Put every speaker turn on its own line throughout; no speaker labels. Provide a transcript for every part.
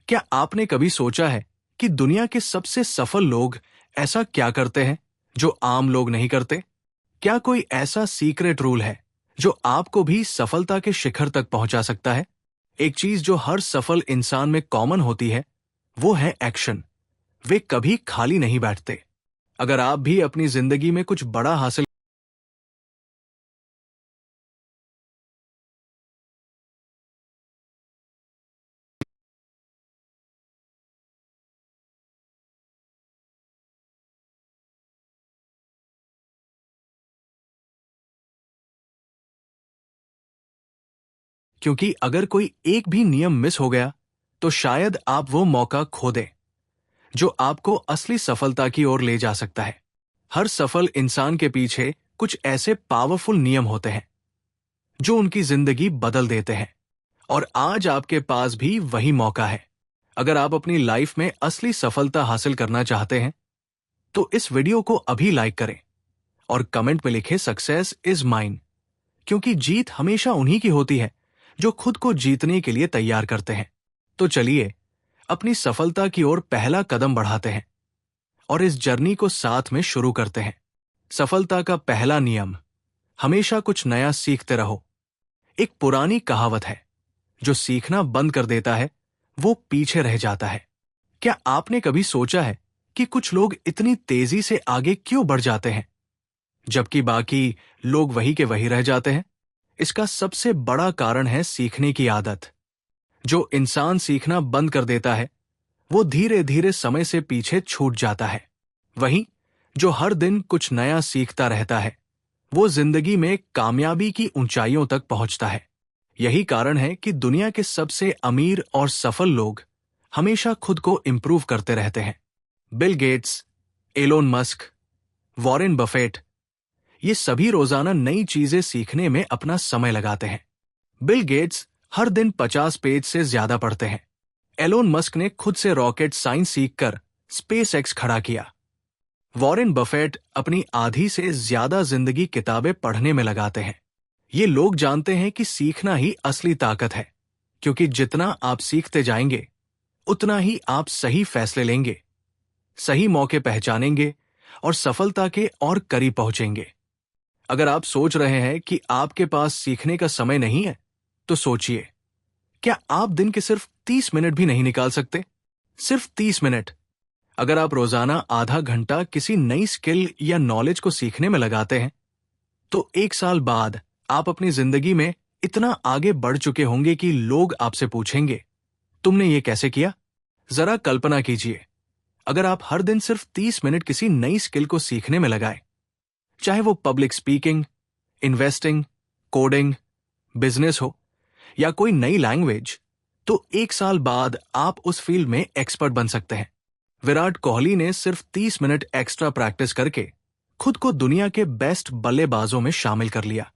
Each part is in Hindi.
क्या आपने कभी सोचा है कि दुनिया के सबसे सफल लोग ऐसा क्या करते हैं जो आम लोग नहीं करते? क्या कोई ऐसा सीक्रेट रूल है जो आपको भी सफलता के शिखर तक पहुंचा सकता है? एक चीज जो हर सफल इंसान में कॉमन होती है, वो है एक्शन। वे कभी खाली नहीं बैठते। अगर आप भी अपनी जिंदगी में कुछ बड़ा हासिल क्योंकि अगर कोई एक भी नियम मिस हो गया तो शायद आप वो मौका खो दें जो आपको असली सफलता की ओर ले जा सकता है। हर सफल इंसान के पीछे कुछ ऐसे पावरफुल नियम होते हैं जो उनकी जिंदगी बदल देते हैं, और आज आपके पास भी वही मौका है। अगर आप अपनी लाइफ में असली सफलता हासिल करना चाहते हैं तो इस वीडियो को अभी लाइक करें और कमेंट में लिखें सक्सेस इज माइन, क्योंकि जीत हमेशा उन्हीं की होती है जो खुद को जीतने के लिए तैयार करते हैं। तो चलिए अपनी सफलता की ओर पहला कदम बढ़ाते हैं और इस जर्नी को साथ में शुरू करते हैं। सफलता का पहला नियम, हमेशा कुछ नया सीखते रहो। एक पुरानी कहावत है, जो सीखना बंद कर देता है वो पीछे रह जाता है। क्या आपने कभी सोचा है कि कुछ लोग इतनी तेजी से आगे क्यों बढ़ जाते हैं जबकि बाकी लोग वही के वही रह जाते हैं? इसका सबसे बड़ा कारण है सीखने की आदत। जो इंसान सीखना बंद कर देता है वो धीरे धीरे समय से पीछे छूट जाता है। वहीं जो हर दिन कुछ नया सीखता रहता है वो जिंदगी में कामयाबी की ऊंचाइयों तक पहुंचता है। यही कारण है कि दुनिया के सबसे अमीर और सफल लोग हमेशा खुद को इंप्रूव करते रहते हैं। Bill Gates, Elon Musk, Warren Buffett, ये सभी रोजाना नई चीजें सीखने में अपना समय लगाते हैं। बिल गेट्स हर दिन 50 पेज से ज्यादा पढ़ते हैं। एलोन मस्क ने खुद से रॉकेट साइंस सीखकर स्पेस एक्स खड़ा किया। वॉरेन बफेट अपनी आधी से ज्यादा जिंदगी किताबें पढ़ने में लगाते हैं। ये लोग जानते हैं कि सीखना ही असली ताकत है, क्योंकि जितना आप सीखते जाएंगे उतना ही आप सही फैसले लेंगे, सही मौके पहचानेंगे और सफलता के और करीब पहुंचेंगे। अगर आप सोच रहे हैं कि आपके पास सीखने का समय नहीं है, तो सोचिए, क्या आप दिन के सिर्फ 30 मिनट भी नहीं निकाल सकते? सिर्फ 30 मिनट। अगर आप रोजाना आधा घंटा किसी नई स्किल या नॉलेज को सीखने में लगाते हैं, तो 1 साल बाद आप अपनी जिंदगी में इतना आगे बढ़ चुके होंगे कि लोग आपसे पूछेंगे, तुमने ये कैसे किया? जरा कल्पना कीजिए, अगर आप हर दिन सिर्फ 30 मिनट किसी नई स्किल को सीखने में लगाएं, चाहे वो public speaking, investing, coding, business हो या कोई नई लैंग्वेज, तो 1 साल बाद आप उस फील्ड में एक्सपर्ट बन सकते हैं। विराट कोहली ने सिर्फ 30 मिनट एक्स्ट्रा प्रैक्टिस करके खुद को दुनिया के बेस्ट बल्लेबाजों में शामिल कर लिया।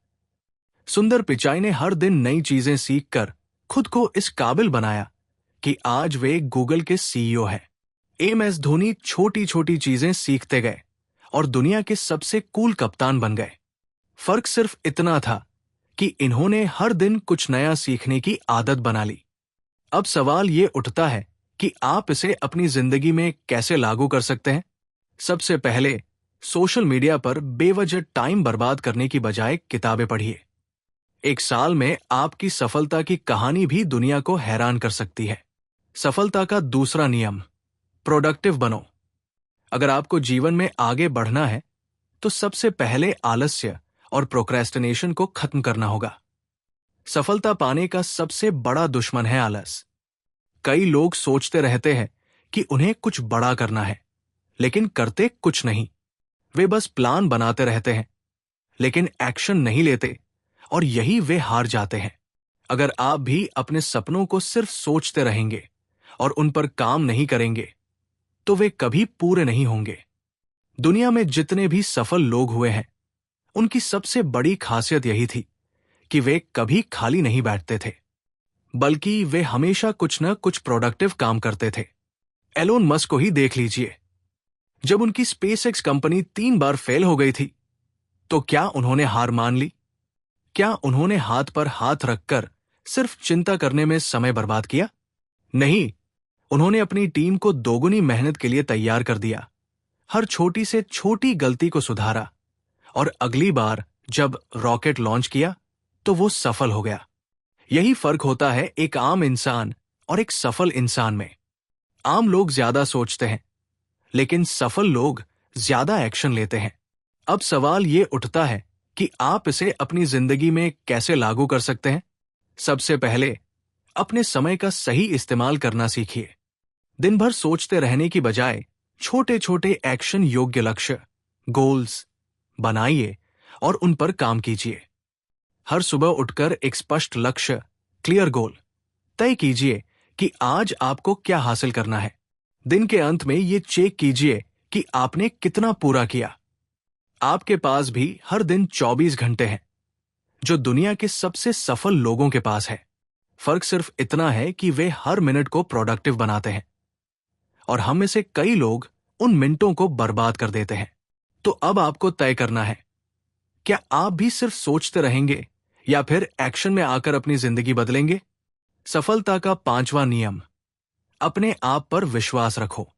सुंदर पिचाई ने हर दिन नई चीजें सीखकर खुद को इस काबिल बनाया कि आज वे गूगल के सीईओ हैं। एम.एस. धोनी छोटी छोटी चीजें सीखते गए और दुनिया के सबसे कूल कप्तान बन गए। फर्क सिर्फ इतना था कि इन्होंने हर दिन कुछ नया सीखने की आदत बना ली। अब सवाल ये उठता है कि आप इसे अपनी जिंदगी में कैसे लागू कर सकते हैं? सबसे पहले सोशल मीडिया पर बेवजह टाइम बर्बाद करने की बजाय किताबें पढ़िए। 1 साल में आपकी सफलता की कहानी भी दुनिया को हैरान कर सकती है। सफलता का दूसरा नियम, प्रोडक्टिव बनो। अगर आपको जीवन में आगे बढ़ना है तो सबसे पहले आलस्य और प्रोक्रेस्टिनेशन को खत्म करना होगा। सफलता पाने का सबसे बड़ा दुश्मन है आलस। कई लोग सोचते रहते हैं कि उन्हें कुछ बड़ा करना है, लेकिन करते कुछ नहीं। वे बस प्लान बनाते रहते हैं, लेकिन एक्शन नहीं लेते, और यही वे हार जाते हैं। अगर आप भी अपने सपनों को सिर्फ सोचते रहेंगे और उन पर काम नहीं करेंगे, तो वे कभी पूरे नहीं होंगे। दुनिया में जितने भी सफल लोग हुए हैं, उनकी सबसे बड़ी खासियत यही थी कि वे कभी खाली नहीं बैठते थे, बल्कि वे हमेशा कुछ न कुछ प्रोडक्टिव काम करते थे। एलोन मस्क को ही देख लीजिए। जब उनकी स्पेसएक्स कंपनी 3 बार फेल हो गई थी, तो क्या उन्होंने हार मान ली? क्या उन्होंने हाथ पर हाथ रखकर सिर्फ चिंता करने में समय बर्बाद किया? नहीं, उन्होंने अपनी टीम को दोगुनी मेहनत के लिए तैयार कर दिया, हर छोटी से छोटी गलती को सुधारा, और अगली बार जब रॉकेट लॉन्च किया तो वो सफल हो गया। यही फर्क होता है एक आम इंसान और एक सफल इंसान में। आम लोग ज्यादा सोचते हैं, लेकिन सफल लोग ज्यादा एक्शन लेते हैं। अब सवाल ये उठता है कि आप इसे अपनी जिंदगी में कैसे लागू कर सकते हैं। सबसे पहले अपने समय का सही इस्तेमाल करना सीखिए। दिन भर सोचते रहने की बजाय छोटे छोटे एक्शन योग्य लक्ष्य, गोल्स बनाइए और उन पर काम कीजिए। हर सुबह उठकर एक स्पष्ट लक्ष्य, क्लियर गोल तय कीजिए कि आज आपको क्या हासिल करना है। दिन के अंत में ये चेक कीजिए कि आपने कितना पूरा किया। आपके पास भी हर दिन 24 घंटे हैं, जो दुनिया के सबसे सफल लोगों के पास है। फर्क सिर्फ इतना है कि वे हर मिनट को प्रोडक्टिव बनाते हैं, और हम में से कई लोग उन मिनटों को बर्बाद कर देते हैं। तो अब आपको तय करना है, क्या आप भी सिर्फ सोचते रहेंगे या फिर एक्शन में आकर अपनी जिंदगी बदलेंगे। सफलता का 5वां नियम, अपने आप पर विश्वास रखो।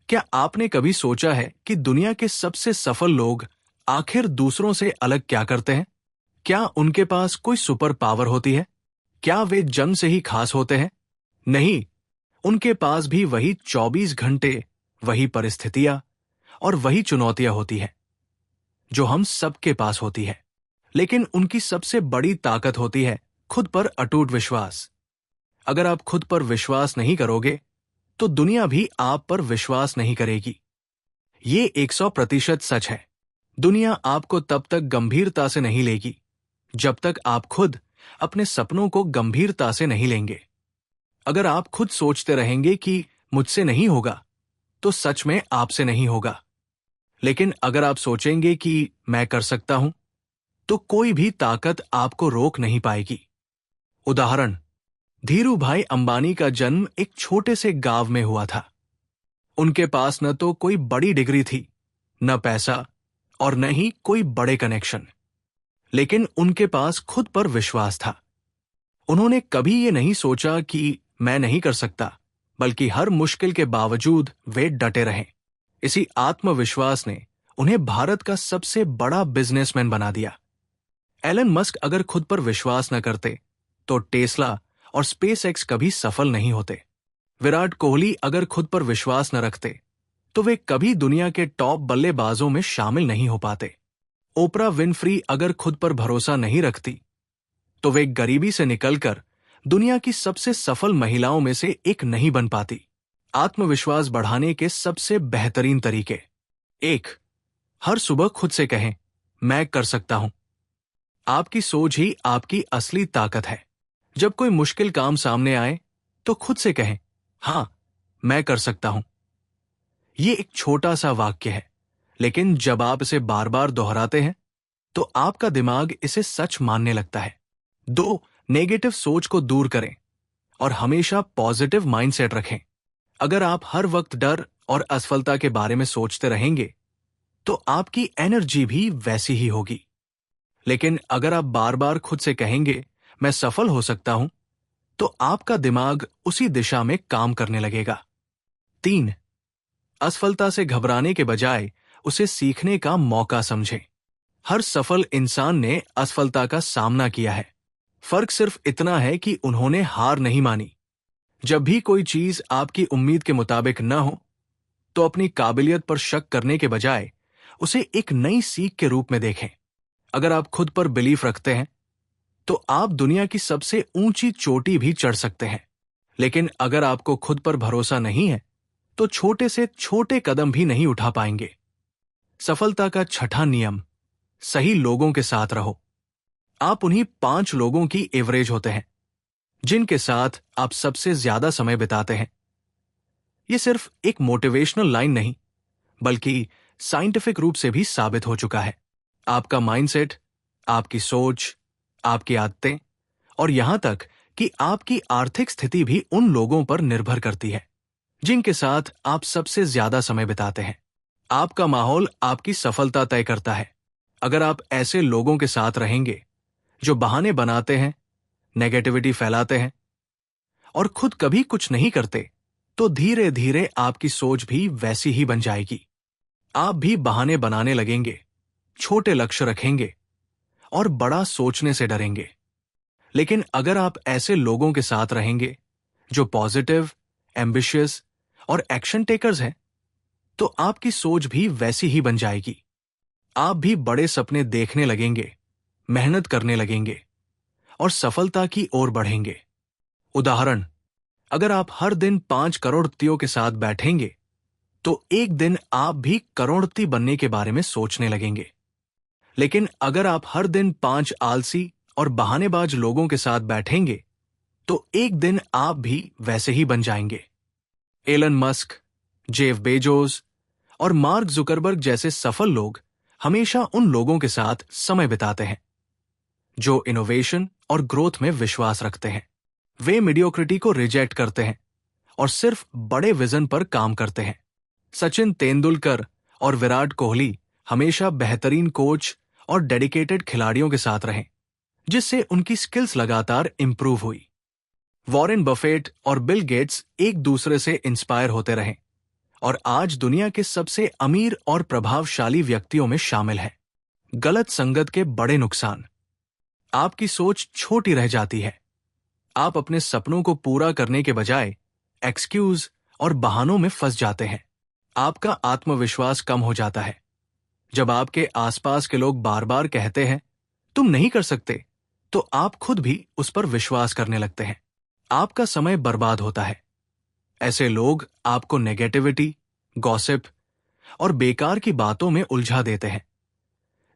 क्या आपने कभी सोचा है कि दुनिया के सबसे सफल लोग आखिर दूसरों से अलग क्या करते हैं? क्या उनके पास कोई सुपर पावर होती है? क्या वे जन्म से ही खास होते हैं? नहीं, उनके पास भी वही 24 घंटे, वही परिस्थितियां और वही चुनौतियां होती है जो हम सबके पास होती है। लेकिन उनकी सबसे बड़ी ताकत होती है खुद पर अटूट विश्वास। अगर आप खुद पर विश्वास नहीं करोगे तो दुनिया भी आप पर विश्वास नहीं करेगी। ये 100% सच है। दुनिया आपको तब तक गंभीरता से नहीं लेगी जब तक आप खुद अपने सपनों को गंभीरता से नहीं लेंगे। अगर आप खुद सोचते रहेंगे कि मुझसे नहीं होगा, तो सच में आपसे नहीं होगा। लेकिन अगर आप सोचेंगे कि मैं कर सकता हूं, तो कोई भी ताकत आपको रोक नहीं पाएगी। उदाहरण, धीरू भाई अंबानी का जन्म एक छोटे से गांव में हुआ था। उनके पास न तो कोई बड़ी डिग्री थी, न पैसा और न ही कोई बड़े कनेक्शन, लेकिन उनके पास खुद पर विश्वास था। उन्होंने कभी ये नहीं सोचा कि मैं नहीं कर सकता, बल्कि हर मुश्किल के बावजूद वे डटे रहे। इसी आत्मविश्वास ने उन्हें भारत का सबसे बड़ा बिजनेसमैन बना दिया। एलन मस्क अगर खुद पर विश्वास न करते तो टेस्ला और स्पेसएक्स कभी सफल नहीं होते। विराट कोहली अगर खुद पर विश्वास न रखते तो वे कभी दुनिया के टॉप बल्लेबाजों में शामिल नहीं हो पाते। ओपरा विनफ्री अगर खुद पर भरोसा नहीं रखती तो वे गरीबी से निकलकर दुनिया की सबसे सफल महिलाओं में से एक नहीं बन पाती। आत्मविश्वास बढ़ाने के सबसे बेहतरीन तरीके: 1. हर सुबह खुद से कहें, मैं कर सकता हूं। आपकी सोच ही आपकी असली ताकत है। जब कोई मुश्किल काम सामने आए तो खुद से कहें, हां, मैं कर सकता हूं। यह एक छोटा सा वाक्य है, लेकिन जब आप इसे बार बार दोहराते हैं तो आपका दिमाग इसे सच मानने लगता है। 2. नेगेटिव सोच को दूर करें और हमेशा पॉजिटिव माइंडसेट रखें। अगर आप हर वक्त डर और असफलता के बारे में सोचते रहेंगे तो आपकी एनर्जी भी वैसी ही होगी। लेकिन अगर आप बार बार खुद से कहेंगे, मैं सफल हो सकता हूं, तो आपका दिमाग उसी दिशा में काम करने लगेगा। 3. असफलता से घबराने के बजाय उसे सीखने का मौका समझें। हर सफल इंसान ने असफलता का सामना किया है। फर्क सिर्फ इतना है कि उन्होंने हार नहीं मानी। जब भी कोई चीज आपकी उम्मीद के मुताबिक न हो, तो अपनी काबिलियत पर शक करने के बजाय उसे एक नई सीख के रूप में देखें। अगर आप खुद पर बिलीफ रखते हैं तो आप दुनिया की सबसे ऊंची चोटी भी चढ़ सकते हैं। लेकिन अगर आपको खुद पर भरोसा नहीं है तो छोटे से छोटे कदम भी नहीं उठा पाएंगे। सफलता का 6वां नियम: सही लोगों के साथ रहो। आप उन्हीं 5 लोगों की एवरेज होते हैं जिनके साथ आप सबसे ज्यादा समय बिताते हैं। यह सिर्फ एक मोटिवेशनल लाइन नहीं, बल्कि साइंटिफिक रूप से भी साबित हो चुका है। आपका माइंडसेट, आपकी सोच, आपकी आदतें और यहां तक कि आपकी आर्थिक स्थिति भी उन लोगों पर निर्भर करती है जिनके साथ आप सबसे ज्यादा समय बिताते हैं। आपका माहौल आपकी सफलता तय करता है। अगर आप ऐसे लोगों के साथ रहेंगे जो बहाने बनाते हैं, नेगेटिविटी फैलाते हैं और खुद कभी कुछ नहीं करते, तो धीरे धीरे आपकी सोच भी वैसी ही बन जाएगी। आप भी बहाने बनाने लगेंगे, छोटे लक्ष्य रखेंगे और बड़ा सोचने से डरेंगे। लेकिन अगर आप ऐसे लोगों के साथ रहेंगे जो पॉजिटिव, एम्बिशियस और एक्शन टेकर्स हैं, तो आपकी सोच भी वैसी ही बन जाएगी। आप भी बड़े सपने देखने लगेंगे, मेहनत करने लगेंगे और सफलता की ओर बढ़ेंगे। उदाहरण, अगर आप हर दिन 5 करोड़पतियों के साथ बैठेंगे, तो एक दिन आप भी करोड़पति बनने के बारे में सोचने लगेंगे। लेकिन अगर आप हर दिन 5 आलसी और बहानेबाज लोगों के साथ बैठेंगे, तो एक दिन आप भी वैसे ही बन जाएंगे। एलन मस्क, जेफ बेजोस और मार्क जुकरबर्ग जैसे सफल लोग हमेशा उन लोगों के साथ समय बिताते हैं जो इनोवेशन और ग्रोथ में विश्वास रखते हैं। वे मीडियोक्रिटी को रिजेक्ट करते हैं और सिर्फ बड़े विजन पर काम करते हैं। सचिन तेंदुलकर और विराट कोहली हमेशा बेहतरीन कोच और डेडिकेटेड खिलाड़ियों के साथ रहे, जिससे उनकी स्किल्स लगातार इंप्रूव हुई। वॉरेन बफेट और बिल गेट्स एक दूसरे से इंस्पायर होते रहे और आज दुनिया के सबसे अमीर और प्रभावशाली व्यक्तियों में शामिल हैं। गलत संगत के बड़े नुकसान। आपकी सोच छोटी रह जाती है। आप अपने सपनों को पूरा करने के बजाय एक्सक्यूज और बहानों में फंस जाते हैं। आपका आत्मविश्वास कम हो जाता है। जब आपके आसपास के लोग बार बार कहते हैं तुम नहीं कर सकते, तो आप खुद भी उस पर विश्वास करने लगते हैं। आपका समय बर्बाद होता है। ऐसे लोग आपको नेगेटिविटी, गॉसिप और बेकार की बातों में उलझा देते हैं,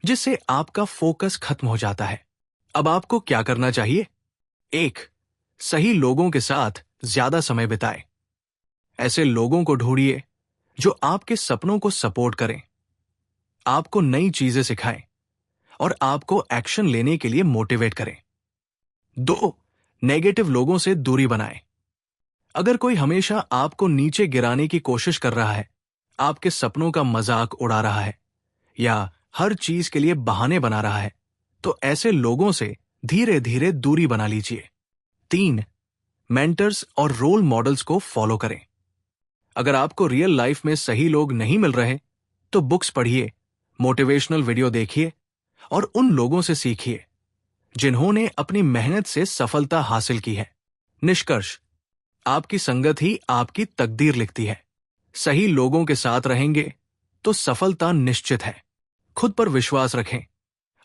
जिससे आपका फोकस खत्म हो जाता है। अब आपको क्या करना चाहिए? 1. सही लोगों के साथ ज्यादा समय बिताएं। ऐसे लोगों को ढूंढिए जो आपके सपनों को सपोर्ट करें, आपको नई चीजें सिखाएं और आपको एक्शन लेने के लिए मोटिवेट करें। 2. नेगेटिव लोगों से दूरी बनाएं। अगर कोई हमेशा आपको नीचे गिराने की कोशिश कर रहा है, आपके सपनों का मजाक उड़ा रहा है या हर चीज के लिए बहाने बना रहा है, तो ऐसे लोगों से धीरे धीरे दूरी बना लीजिए। 3. मेंटर्स और रोल मॉडल्स को फॉलो करें। अगर आपको रियल लाइफ में सही लोग नहीं मिल रहे, तो बुक्स पढ़िए, मोटिवेशनल वीडियो देखिए और उन लोगों से सीखिए जिन्होंने अपनी मेहनत से सफलता हासिल की है। निष्कर्ष, आपकी संगत ही आपकी तकदीर लिखती है। सही लोगों के साथ रहेंगे तो सफलता निश्चित है। खुद पर विश्वास रखें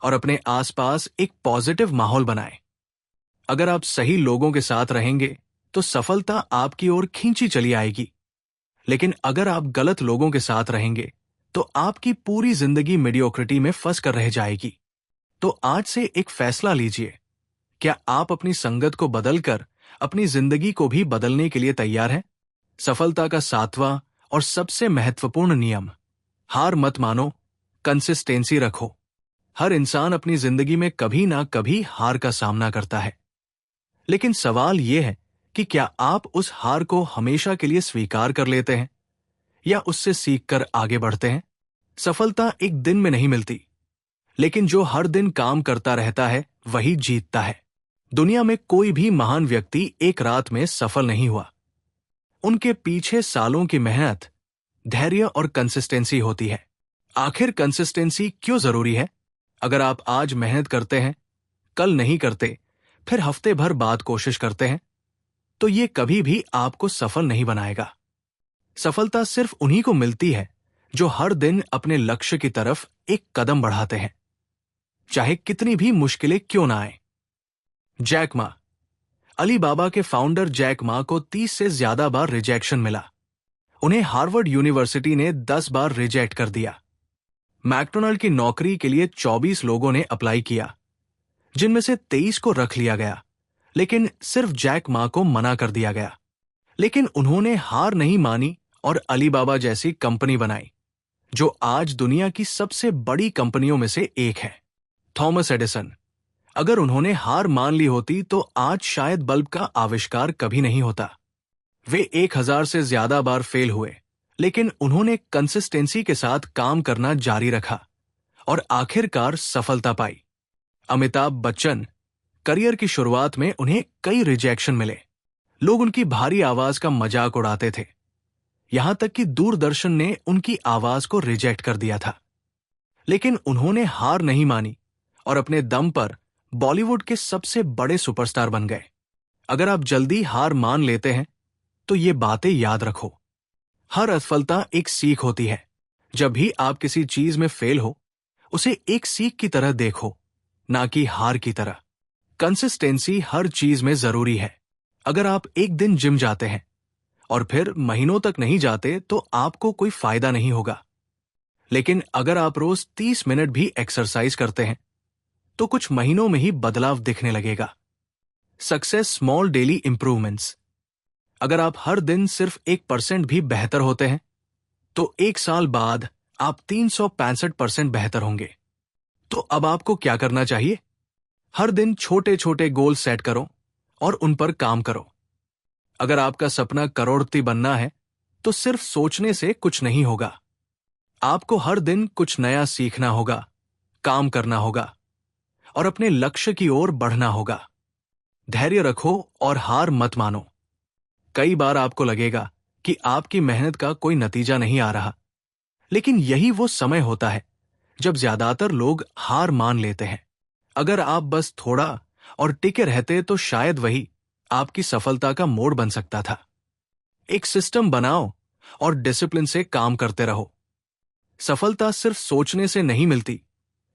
और अपने आसपास एक पॉजिटिव माहौल बनाएं। अगर आप सही लोगों के साथ रहेंगे तो सफलता आपकी ओर खींची चली आएगी। लेकिन अगर आप गलत लोगों के साथ रहेंगे तो आपकी पूरी जिंदगी मीडियोक्रिटी में फंस कर रह जाएगी। तो आज से एक फैसला लीजिए, क्या आप अपनी संगत को बदलकर अपनी जिंदगी को भी बदलने के लिए तैयार हैं? सफलता का 7वां और सबसे महत्वपूर्ण नियम, हार मत मानो, कंसिस्टेंसी रखो। हर इंसान अपनी जिंदगी में कभी ना कभी हार का सामना करता है, लेकिन सवाल यह है कि क्या आप उस हार को हमेशा के लिए स्वीकार कर लेते हैं या उससे सीखकर आगे बढ़ते हैं? सफलता एक दिन में नहीं मिलती, लेकिन जो हर दिन काम करता रहता है वही जीतता है। दुनिया में कोई भी महान व्यक्ति एक रात में सफल नहीं हुआ। उनके पीछे सालों की मेहनत, धैर्य और कंसिस्टेंसी होती है। आखिर कंसिस्टेंसी क्यों जरूरी है? अगर आप आज मेहनत करते हैं, कल नहीं करते, फिर हफ्ते भर बाद कोशिश करते हैं, तो ये कभी भी आपको सफल नहीं बनाएगा। सफलता सिर्फ उन्हीं को मिलती है जो हर दिन अपने लक्ष्य की तरफ एक कदम बढ़ाते हैं, चाहे कितनी भी मुश्किलें क्यों ना आए। Jack Ma. अलीबाबा के फाउंडर जैक मा को 30 से ज्यादा बार रिजेक्शन मिला। उन्हें हार्वर्ड यूनिवर्सिटी ने 10 बार रिजेक्ट कर दिया। मैकडोनाल्ड की नौकरी के लिए 24 लोगों ने अप्लाई किया, जिनमें से 23 को रख लिया गया, लेकिन सिर्फ जैक मा को मना कर दिया गया। लेकिन उन्होंने हार नहीं मानी और अलीबाबा जैसी कंपनी बनाई, जो आज दुनिया की सबसे बड़ी कंपनियों में से एक है। Thomas Edison. अगर उन्होंने हार मान ली होती तो आज शायद बल्ब का आविष्कार कभी नहीं होता। वे 1000 से ज्यादा बार फेल हुए, लेकिन उन्होंने कंसिस्टेंसी के साथ काम करना जारी रखा और आखिरकार सफलता पाई। अमिताभ बच्चन। करियर की शुरुआत में उन्हें कई रिजेक्शन मिले, लोग उनकी भारी आवाज का मजाक उड़ाते थे, यहां तक कि दूरदर्शन ने उनकी आवाज को रिजेक्ट कर दिया था। लेकिन उन्होंने हार नहीं मानी और अपने दम पर बॉलीवुड के सबसे बड़े सुपरस्टार बन गए। अगर आप जल्दी हार मान लेते हैं तो ये बातें याद रखो। हर असफलता एक सीख होती है। जब भी आप किसी चीज में फेल हो, उसे एक सीख की तरह देखो, ना कि हार की तरह। कंसिस्टेंसी हर चीज में जरूरी है। अगर आप एक दिन जिम जाते हैं और फिर महीनों तक नहीं जाते तो आपको कोई फायदा नहीं होगा। लेकिन अगर आप रोज 30 मिनट भी एक्सरसाइज करते हैं तो कुछ महीनों में ही बदलाव दिखने लगेगा। Success small daily improvements. अगर आप हर दिन सिर्फ 1% भी बेहतर होते हैं तो 1 साल बाद आप 365% बेहतर होंगे। तो अब आपको क्या करना चाहिए? हर दिन छोटे छोटे गोल सेट करो और उन पर काम करो। अगर आपका सपना करोड़पति बनना है तो सिर्फ सोचने से कुछ नहीं होगा। आपको हर दिन कुछ नया सीखना होगा, काम करना होगा और अपने लक्ष्य की ओर बढ़ना होगा। धैर्य रखो और हार मत मानो। कई बार आपको लगेगा कि आपकी मेहनत का कोई नतीजा नहीं आ रहा, लेकिन यही वो समय होता है जब ज्यादातर लोग हार मान लेते हैं। अगर आप बस थोड़ा और टिके रहते तो शायद वही आपकी सफलता का मोड़ बन सकता था। एक सिस्टम बनाओ और डिसिप्लिन से काम करते रहो। सफलता सिर्फ सोचने से नहीं मिलती,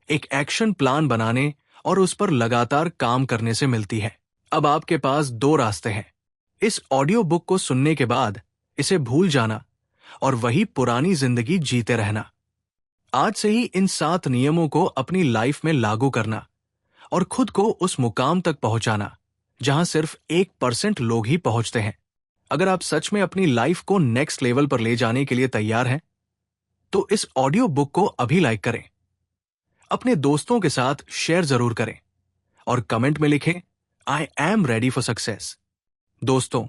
एक एक्शन प्लान बनाने और उस पर लगातार काम करने से मिलती है। अब आपके पास 2 रास्ते हैं। इस ऑडियो बुक को सुनने के बाद इसे भूल जाना और वही पुरानी जिंदगी जीते रहना। आज से ही इन 7 नियमों को अपनी लाइफ में लागू करना और खुद को उस मुकाम तक पहुंचाना जहां सिर्फ 1% लोग ही पहुंचते हैं। अगर आप सच में अपनी लाइफ को नेक्स्ट लेवल पर ले जाने के लिए तैयार हैं, तो इस ऑडियो बुक को अभी लाइक करें, अपने दोस्तों के साथ शेयर जरूर करें और कमेंट में लिखें, I am ready for success. दोस्तों,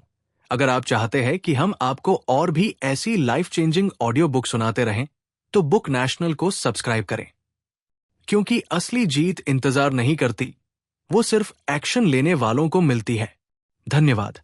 अगर आप चाहते हैं कि हम आपको और भी ऐसी लाइफ चेंजिंग ऑडियो बुक सुनाते रहें, तो बुक नेशनल को सब्सक्राइब करें, क्योंकि असली जीत इंतजार नहीं करती, वो सिर्फ एक्शन लेने वालों को मिलती है। धन्यवाद।